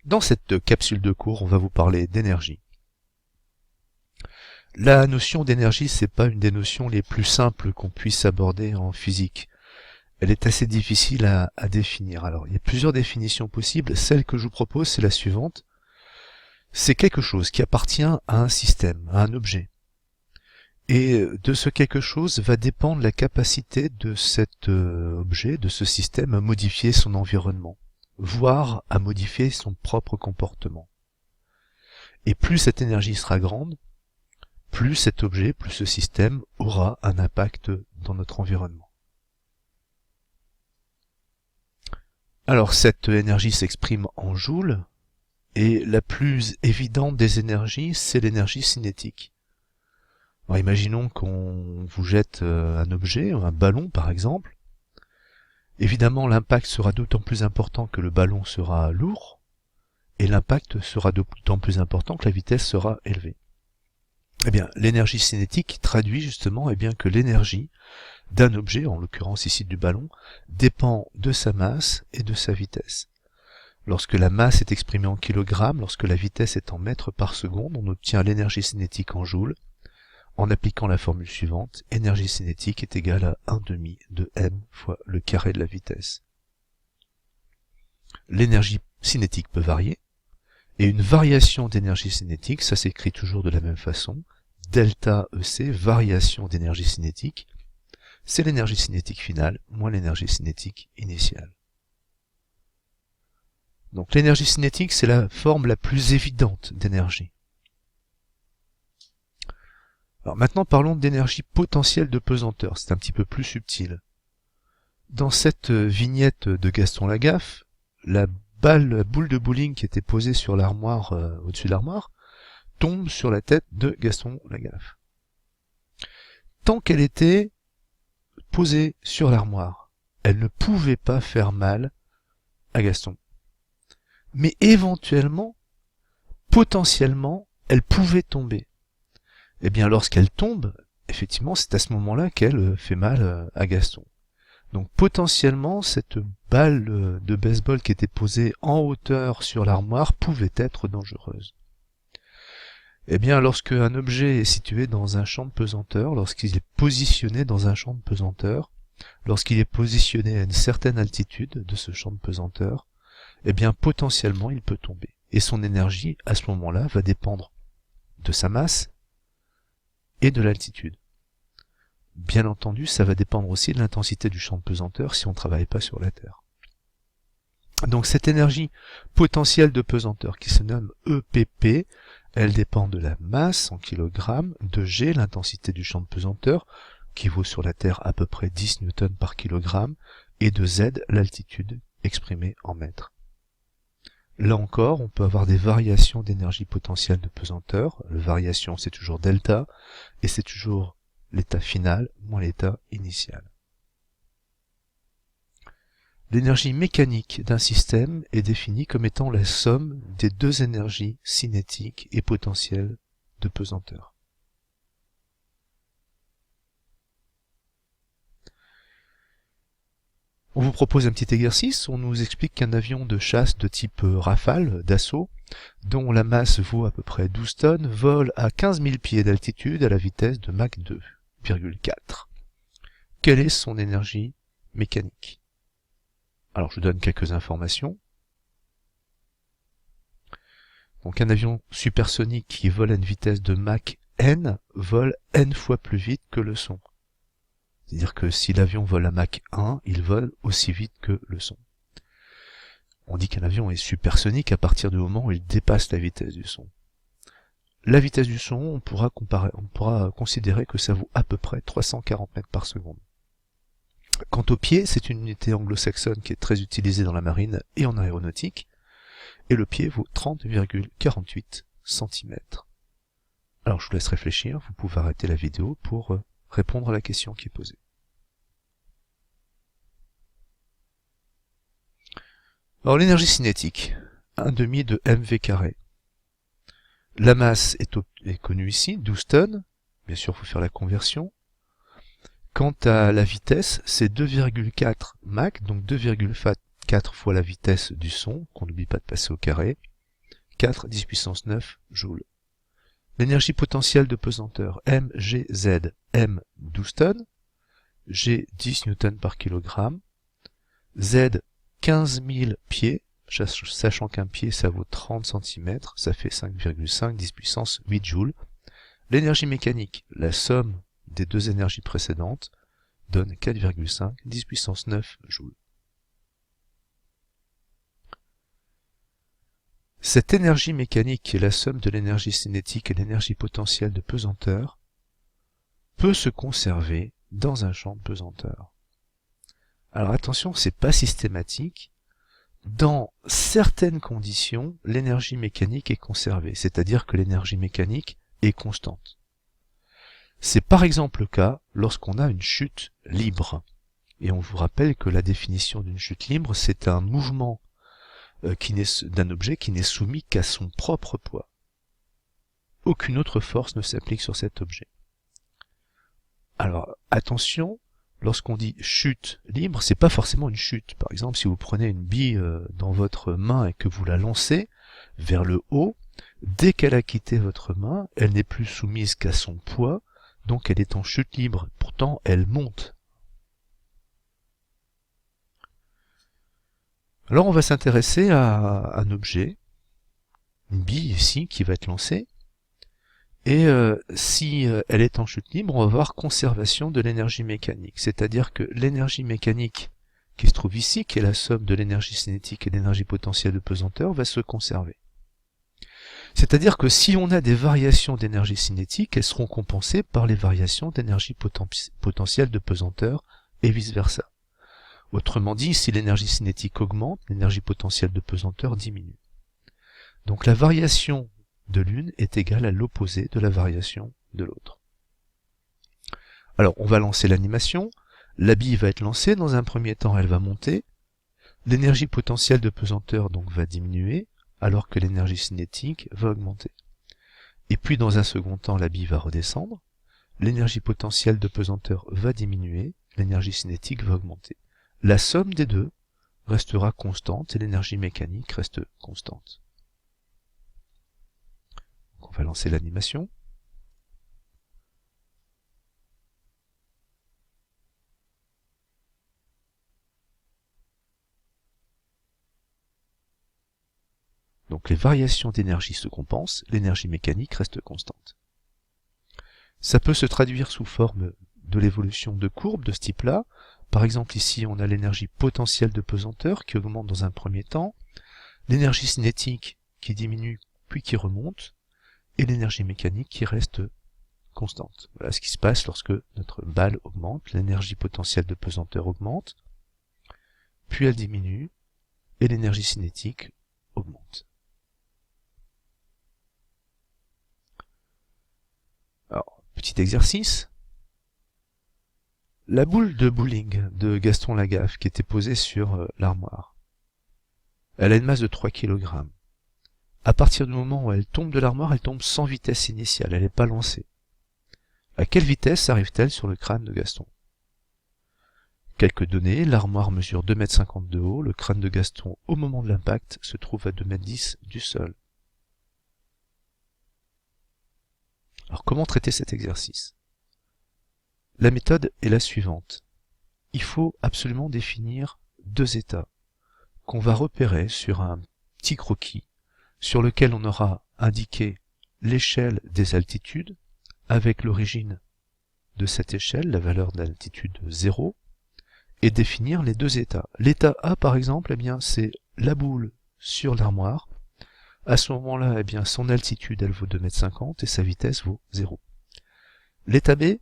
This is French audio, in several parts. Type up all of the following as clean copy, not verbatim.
Dans cette capsule de cours, on va vous parler d'énergie. La notion d'énergie, c'est pas une des notions les plus simples qu'on puisse aborder en physique. Elle est assez difficile à définir. Alors, il y a plusieurs définitions possibles. Celle que je vous propose, c'est la suivante. C'est quelque chose qui appartient à un système, à un objet. Et de ce quelque chose va dépendre la capacité de cet objet, de ce système, à modifier son environnement, voire à modifier son propre comportement. Et plus cette énergie sera grande, plus cet objet, plus ce système aura un impact dans notre environnement. Alors cette énergie s'exprime en joules, et la plus évidente des énergies, c'est l'énergie cinétique. Alors imaginons qu'on vous jette un objet, un ballon par exemple. Évidemment, l'impact sera d'autant plus important que le ballon sera lourd, et l'impact sera d'autant plus important que la vitesse sera élevée. Eh bien, l'énergie cinétique traduit justement que l'énergie d'un objet, en l'occurrence ici du ballon, dépend de sa masse et de sa vitesse. Lorsque la masse est exprimée en kilogrammes, lorsque la vitesse est en mètres par seconde, on obtient l'énergie cinétique en joules, en appliquant la formule suivante, énergie cinétique est égale à 1/2 de m fois le carré de la vitesse. L'énergie cinétique peut varier, et une variation d'énergie cinétique, ça s'écrit toujours de la même façon, delta EC, variation d'énergie cinétique, c'est l'énergie cinétique finale moins l'énergie cinétique initiale. Donc l'énergie cinétique, c'est la forme la plus évidente d'énergie. Alors maintenant parlons d'énergie potentielle de pesanteur, c'est un petit peu plus subtil. Dans cette vignette de Gaston Lagaffe, la boule de bowling qui était posée sur l'armoire, au-dessus de l'armoire, tombe sur la tête de Gaston Lagaffe. Tant qu'elle était posée sur l'armoire, elle ne pouvait pas faire mal à Gaston. Mais éventuellement, potentiellement, elle pouvait tomber. Eh bien, lorsqu'elle tombe, effectivement, c'est à ce moment-là qu'elle fait mal à Gaston. Donc potentiellement, cette balle de baseball qui était posée en hauteur sur l'armoire pouvait être dangereuse. Eh bien, lorsque un objet est situé dans un champ de pesanteur, lorsqu'il est positionné dans un champ de pesanteur, lorsqu'il est positionné à une certaine altitude de ce champ de pesanteur, eh bien potentiellement il peut tomber. Et son énergie, à ce moment-là, va dépendre de sa masse et de l'altitude. Bien entendu, ça va dépendre aussi de l'intensité du champ de pesanteur si on ne travaille pas sur la Terre. Donc cette énergie potentielle de pesanteur qui se nomme EPP, elle dépend de la masse en kilogrammes, de G, l'intensité du champ de pesanteur, qui vaut sur la Terre à peu près 10 newtons par kilogramme, et de Z, l'altitude exprimée en mètres. Là encore, on peut avoir des variations d'énergie potentielle de pesanteur. La variation, c'est toujours delta, et c'est toujours l'état final moins l'état initial. L'énergie mécanique d'un système est définie comme étant la somme des deux énergies cinétiques et potentielles de pesanteur. On vous propose un petit exercice, on nous explique qu'un avion de chasse de type Rafale, d'assaut, dont la masse vaut à peu près 12 tonnes, vole à 15 000 pieds d'altitude à la vitesse de Mach 2,4. Quelle est son énergie mécanique? Alors je donne quelques informations. Donc un avion supersonique qui vole à une vitesse de Mach n vole n fois plus vite que le son. C'est-à-dire que si l'avion vole à Mach 1, il vole aussi vite que le son. On dit qu'un avion est supersonique à partir du moment où il dépasse la vitesse du son. La vitesse du son, on pourra considérer que ça vaut à peu près 340 mètres par seconde. Quant au pied, c'est une unité anglo-saxonne qui est très utilisée dans la marine et en aéronautique, et le pied vaut 30,48 cm. Alors je vous laisse réfléchir, vous pouvez arrêter la vidéo pour répondre à la question qui est posée. Alors l'énergie cinétique, 1/2 de mv carré. La masse est connue ici, 12 tonnes, bien sûr il faut faire la conversion. Quant à la vitesse, c'est 2,4 Mach, donc 2,4 fois la vitesse du son, qu'on n'oublie pas de passer au carré, 4 10 puissance 9 joules. L'énergie potentielle de pesanteur mgz, m 12 tonnes, g 10 newtons par kilogramme, z 15 000 pieds, sachant qu'un pied ça vaut 30 cm, ça fait 5,5 10 puissance 8 joules. L'énergie mécanique, la somme des deux énergies précédentes, donne 4,5 10 puissance 9 joules. Cette énergie mécanique, qui est la somme de l'énergie cinétique et l'énergie potentielle de pesanteur, peut se conserver dans un champ de pesanteur. Alors attention, c'est pas systématique. Dans certaines conditions, l'énergie mécanique est conservée, c'est-à-dire que l'énergie mécanique est constante. C'est par exemple le cas lorsqu'on a une chute libre. Et on vous rappelle que la définition d'une chute libre, c'est un mouvement d'un objet qui n'est soumis qu'à son propre poids. Aucune autre force ne s'applique sur cet objet. Alors attention, lorsqu'on dit chute libre, c'est pas forcément une chute. Par exemple, si vous prenez une bille dans votre main et que vous la lancez vers le haut, dès qu'elle a quitté votre main, elle n'est plus soumise qu'à son poids, donc elle est en chute libre. Pourtant, elle monte. Alors on va s'intéresser à un objet, une bille ici qui va être lancée, et si elle est en chute libre, on va voir conservation de l'énergie mécanique, c'est-à-dire que l'énergie mécanique qui se trouve ici, qui est la somme de l'énergie cinétique et de l'énergie potentielle de pesanteur, va se conserver. C'est-à-dire que si on a des variations d'énergie cinétique, elles seront compensées par les variations d'énergie potentielle de pesanteur et vice-versa. Autrement dit, si l'énergie cinétique augmente, l'énergie potentielle de pesanteur diminue. Donc la variation de l'une est égale à l'opposé de la variation de l'autre. Alors on va lancer l'animation, la bille va être lancée, dans un premier temps elle va monter, l'énergie potentielle de pesanteur donc va diminuer, alors que l'énergie cinétique va augmenter. Et puis dans un second temps la bille va redescendre, l'énergie potentielle de pesanteur va diminuer, l'énergie cinétique va augmenter. La somme des deux restera constante et l'énergie mécanique reste constante. Donc on va lancer l'animation. Donc les variations d'énergie se compensent, l'énergie mécanique reste constante. Ça peut se traduire sous forme de l'évolution de courbes de ce type-là. Par exemple ici on a l'énergie potentielle de pesanteur qui augmente dans un premier temps, l'énergie cinétique qui diminue puis qui remonte, et l'énergie mécanique qui reste constante. Voilà ce qui se passe lorsque notre balle augmente, l'énergie potentielle de pesanteur augmente, puis elle diminue, et l'énergie cinétique augmente. Alors, petit exercice. La boule de bowling de Gaston Lagaffe qui était posée sur l'armoire, elle a une masse de 3 kg. À partir du moment où elle tombe de l'armoire, elle tombe sans vitesse initiale, elle n'est pas lancée. À quelle vitesse arrive-t-elle sur le crâne de Gaston? Quelques données, l'armoire mesure 2,50 m de haut, le crâne de Gaston au moment de l'impact se trouve à 2,10 m du sol. Alors comment traiter cet exercice? La méthode est la suivante. Il faut absolument définir deux états qu'on va repérer sur un petit croquis sur lequel on aura indiqué l'échelle des altitudes avec l'origine de cette échelle, la valeur d'altitude 0, et définir les deux états. L'état A par exemple, eh bien c'est la boule sur l'armoire. À ce moment-là, eh bien son altitude elle vaut 2,50 m et sa vitesse vaut 0. L'état B,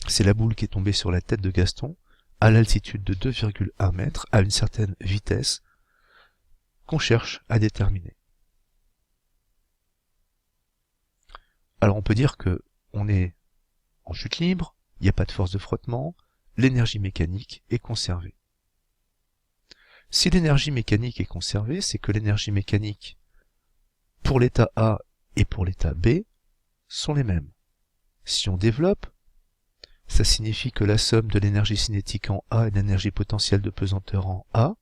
c'est la boule qui est tombée sur la tête de Gaston à l'altitude de 2,1 m à une certaine vitesse qu'on cherche à déterminer. Alors on peut dire que on est en chute libre, il n'y a pas de force de frottement, l'énergie mécanique est conservée. Si l'énergie mécanique est conservée, c'est que l'énergie mécanique pour l'état A et pour l'état B sont les mêmes. Si on développe, ça signifie que la somme de l'énergie cinétique en A et de l'énergie potentielle de pesanteur en A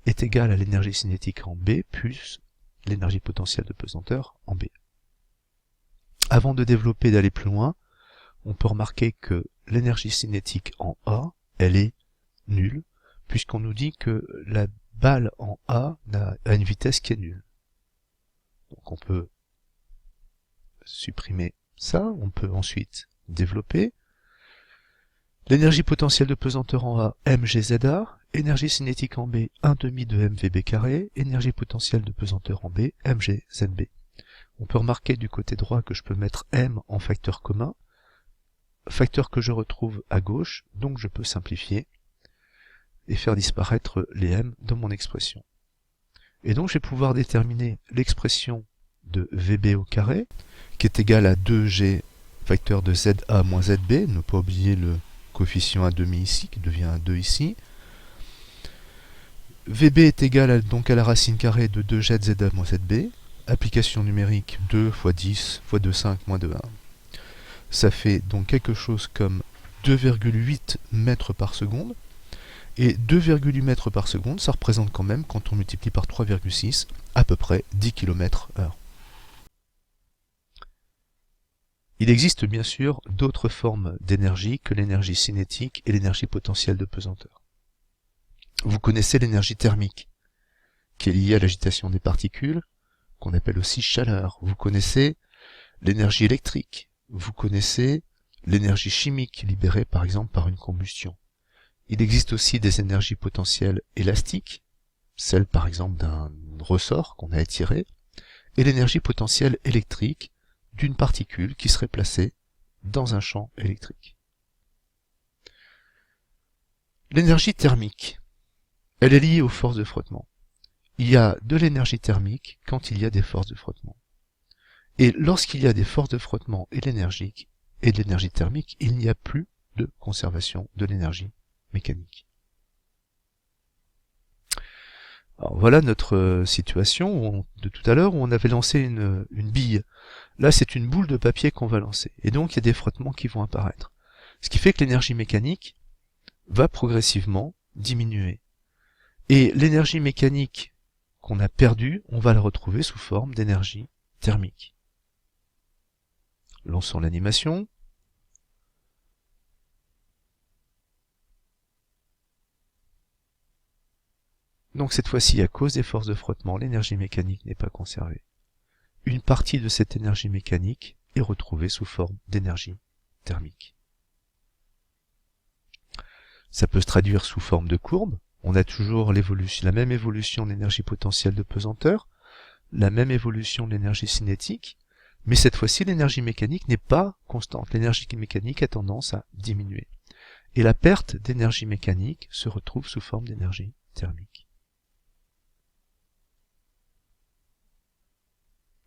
est égale à l'énergie cinétique en B plus l'énergie potentielle de pesanteur en B. Avant de développer et d'aller plus loin, on peut remarquer que l'énergie cinétique en A, elle est nulle, puisqu'on nous dit que la balle en A a une vitesse qui est nulle. Donc on peut supprimer ça, on peut ensuite développer. L'énergie potentielle de pesanteur en A, mgza, énergie cinétique en B, 1 demi de mvb carré, énergie potentielle de pesanteur en B, mgzb. On peut remarquer du côté droit que je peux mettre m en facteur commun, facteur que je retrouve à gauche, donc je peux simplifier et faire disparaître les m dans mon expression. Et donc je vais pouvoir déterminer l'expression de VB au carré, qui est égale à 2G facteur de ZA moins ZB, ne pas oublier le coefficient à demi ici, qui devient 2 ici. VB est égal donc à la racine carrée de 2G ZA moins ZB, application numérique 2 fois 10 fois 2,5 moins 2,1. Ça fait donc quelque chose comme 2,8 mètres par seconde, et 2,8 mètres par seconde, ça représente quand même, quand on multiplie par 3,6, à peu près 10 km/h. Il existe bien sûr d'autres formes d'énergie que l'énergie cinétique et l'énergie potentielle de pesanteur. Vous connaissez l'énergie thermique, qui est liée à l'agitation des particules, qu'on appelle aussi chaleur. Vous connaissez l'énergie électrique. Vous connaissez l'énergie chimique libérée par exemple par une combustion. Il existe aussi des énergies potentielles élastiques, celle par exemple d'un ressort qu'on a étiré, et l'énergie potentielle électrique d'une particule qui serait placée dans un champ électrique. L'énergie thermique, elle est liée aux forces de frottement. Il y a de l'énergie thermique quand il y a des forces de frottement. Et lorsqu'il y a des forces de frottement et de l'énergie thermique, il n'y a plus de conservation de l'énergie mécanique. Alors voilà notre situation de tout à l'heure où on avait lancé une bille. Là c'est une boule de papier qu'on va lancer. Et donc il y a des frottements qui vont apparaître. Ce qui fait que l'énergie mécanique va progressivement diminuer. Et l'énergie mécanique qu'on a perdue, on va la retrouver sous forme d'énergie thermique. Lançons l'animation. Donc cette fois-ci, à cause des forces de frottement, l'énergie mécanique n'est pas conservée. Une partie de cette énergie mécanique est retrouvée sous forme d'énergie thermique. Ça peut se traduire sous forme de courbe. On a toujours la même évolution de l'énergie potentielle de pesanteur, la même évolution de l'énergie cinétique, mais cette fois-ci l'énergie mécanique n'est pas constante. L'énergie mécanique a tendance à diminuer. Et la perte d'énergie mécanique se retrouve sous forme d'énergie thermique.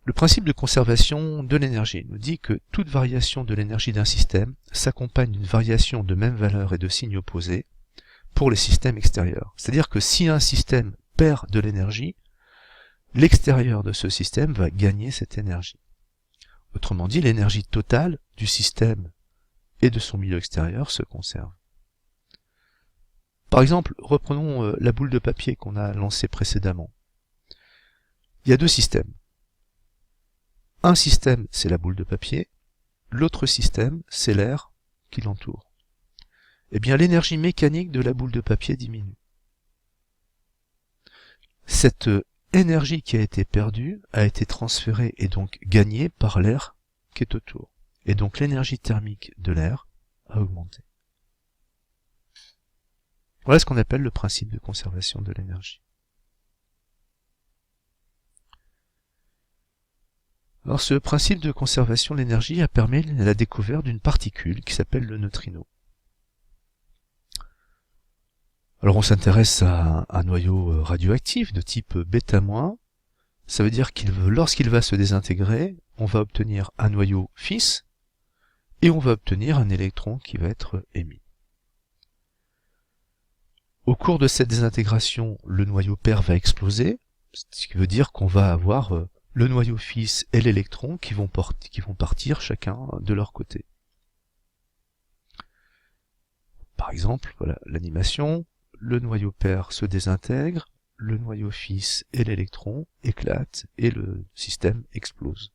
Le principe de conservation de l'énergie nous dit que toute variation de l'énergie d'un système s'accompagne d'une variation de même valeur et de signes opposés pour les systèmes extérieurs. C'est-à-dire que si un système perd de l'énergie, l'extérieur de ce système va gagner cette énergie. Autrement dit, l'énergie totale du système et de son milieu extérieur se conserve. Par exemple, reprenons la boule de papier qu'on a lancée précédemment. Il y a deux systèmes. Un système, c'est la boule de papier, l'autre système, c'est l'air qui l'entoure. Eh bien, l'énergie mécanique de la boule de papier diminue. Cette énergie qui a été perdue a été transférée et donc gagnée par l'air qui est autour. Et donc l'énergie thermique de l'air a augmenté. Voilà ce qu'on appelle le principe de conservation de l'énergie. Alors ce principe de conservation de l'énergie a permis la découverte d'une particule qui s'appelle le neutrino. Alors on s'intéresse à un noyau radioactif de type β-. Ça veut dire qu'il lorsqu'il va se désintégrer, on va obtenir un noyau fils et on va obtenir un électron qui va être émis. Au cours de cette désintégration, le noyau pair va exploser, ce qui veut dire qu'on va avoir le noyau fils et l'électron qui vont partir chacun de leur côté. Par exemple, voilà l'animation, le noyau pair se désintègre, le noyau fils et l'électron éclatent et le système explose.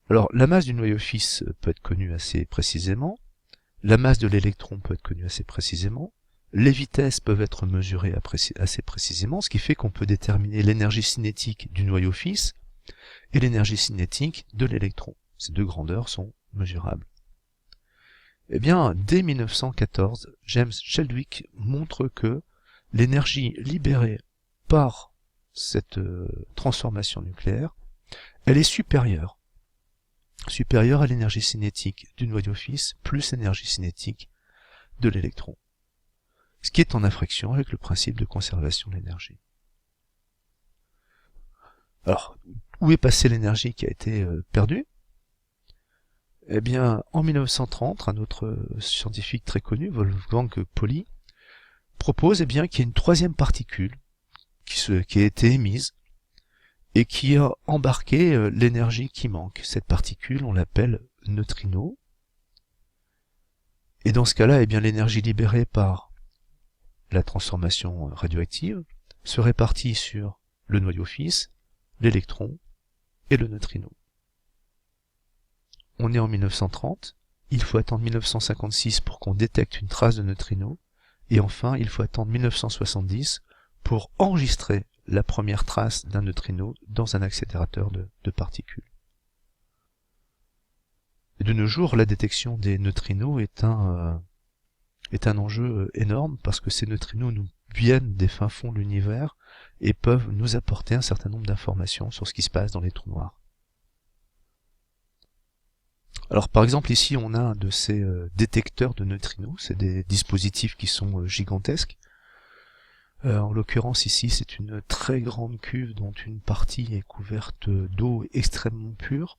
Alors, la masse du noyau fils peut être connue assez précisément, la masse de l'électron peut être connue assez précisément, les vitesses peuvent être mesurées assez précisément, ce qui fait qu'on peut déterminer l'énergie cinétique du noyau fils et l'énergie cinétique de l'électron. Ces deux grandeurs sont mesurables. Eh bien, dès 1914, James Chadwick montre que l'énergie libérée par cette transformation nucléaire, elle est supérieure à l'énergie cinétique du noyau fils plus l'énergie cinétique de l'électron. Ce qui est en infraction avec le principe de conservation de l'énergie. Alors, où est passée l'énergie qui a été perdue? Eh bien, en 1930, un autre scientifique très connu, Wolfgang Pauli, propose qu'il y ait une troisième particule qui a été émise et qui a embarqué l'énergie qui manque. Cette particule, on l'appelle neutrino. Et dans ce cas-là, l'énergie libérée par la transformation radioactive se répartit sur le noyau fils, l'électron et le neutrino. On est en 1930, il faut attendre 1956 pour qu'on détecte une trace de neutrino, et enfin il faut attendre 1970 pour enregistrer la première trace d'un neutrino dans un accélérateur de particules. Et de nos jours, la détection des neutrinos est un enjeu énorme parce que ces neutrinos nous viennent des fins fonds de l'univers et peuvent nous apporter un certain nombre d'informations sur ce qui se passe dans les trous noirs. Alors par exemple ici on a un de ces détecteurs de neutrinos, c'est des dispositifs qui sont gigantesques. En l'occurrence ici c'est une très grande cuve dont une partie est couverte d'eau extrêmement pure.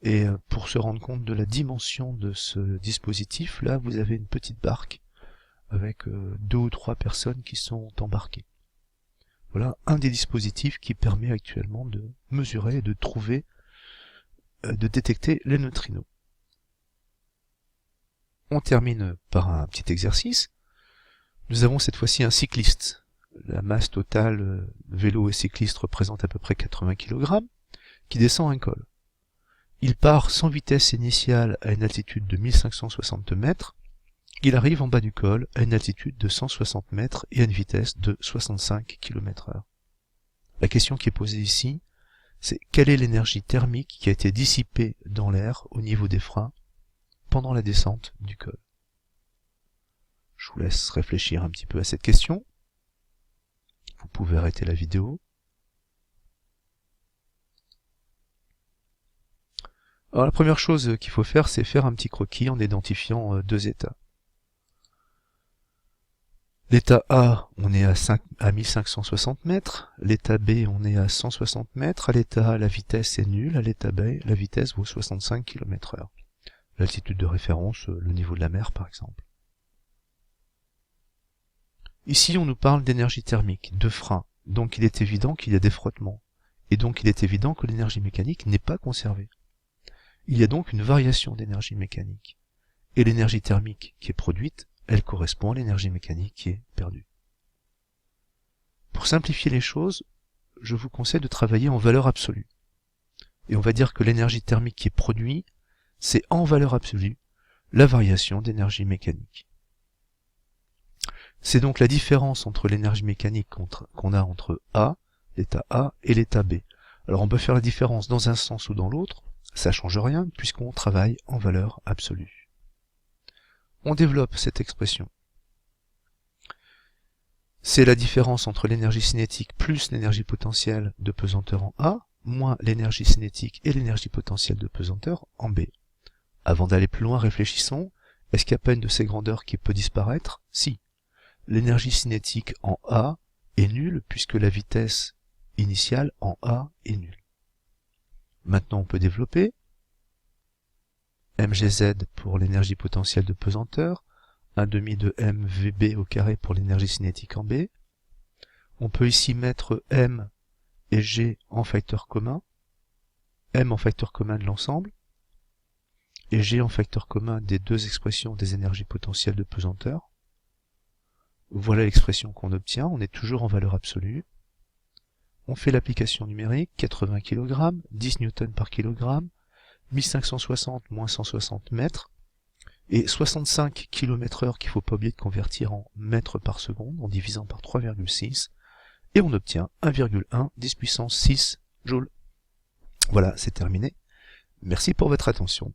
Et pour se rendre compte de la dimension de ce dispositif, là vous avez une petite barque avec 2 ou 3 personnes qui sont embarquées. Voilà un des dispositifs qui permet actuellement de mesurer et de trouver, de détecter les neutrinos. On termine par un petit exercice. Nous avons cette fois-ci un cycliste. La masse totale vélo et cycliste représente à peu près 80 kg, qui descend un col. Il part sans vitesse initiale à une altitude de 1560 mètres, il arrive en bas du col à une altitude de 160 mètres et à une vitesse de 65 km/h. La question qui est posée ici, c'est quelle est l'énergie thermique qui a été dissipée dans l'air au niveau des freins pendant la descente du col. Je vous laisse réfléchir un petit peu à cette question. Vous pouvez arrêter la vidéo. Alors la première chose qu'il faut faire, c'est faire un petit croquis en identifiant 2 états. L'état A, on est à 1560 mètres, l'état B, on est à 160 mètres, à l'état A, la vitesse est nulle, à l'état B, la vitesse vaut 65 km/h. L'altitude de référence, le niveau de la mer par exemple. Ici, on nous parle d'énergie thermique, de frein, donc il est évident qu'il y a des frottements, et donc il est évident que l'énergie mécanique n'est pas conservée. Il y a donc une variation d'énergie mécanique, et l'énergie thermique qui est produite, elle correspond à l'énergie mécanique qui est perdue. Pour simplifier les choses, je vous conseille de travailler en valeur absolue. Et on va dire que l'énergie thermique qui est produite, c'est en valeur absolue la variation d'énergie mécanique. C'est donc la différence entre l'énergie mécanique qu'on a entre A, l'état A, et l'état B. Alors on peut faire la différence dans un sens ou dans l'autre, ça change rien puisqu'on travaille en valeur absolue. On développe cette expression. C'est la différence entre l'énergie cinétique plus l'énergie potentielle de pesanteur en A, moins l'énergie cinétique et l'énergie potentielle de pesanteur en B. Avant d'aller plus loin, réfléchissons. Est-ce qu'il n'y a pas une de ces grandeurs qui peut disparaître? Si. L'énergie cinétique en A est nulle puisque la vitesse initiale en A est nulle. Maintenant, on peut développer. mgz pour l'énergie potentielle de pesanteur, 1/2 de mvb au carré pour l'énergie cinétique en B. On peut ici mettre m et g en facteur commun, m en facteur commun de l'ensemble, et g en facteur commun des 2 expressions des énergies potentielles de pesanteur. Voilà l'expression qu'on obtient, on est toujours en valeur absolue. On fait l'application numérique, 80 kg, 10 Newton par kilogramme, 1560 moins 160 mètres, et 65 km/h qu'il faut pas oublier de convertir en mètres par seconde, en divisant par 3,6, et on obtient 1,1 10 puissance 6 joules. Voilà, c'est terminé. Merci pour votre attention.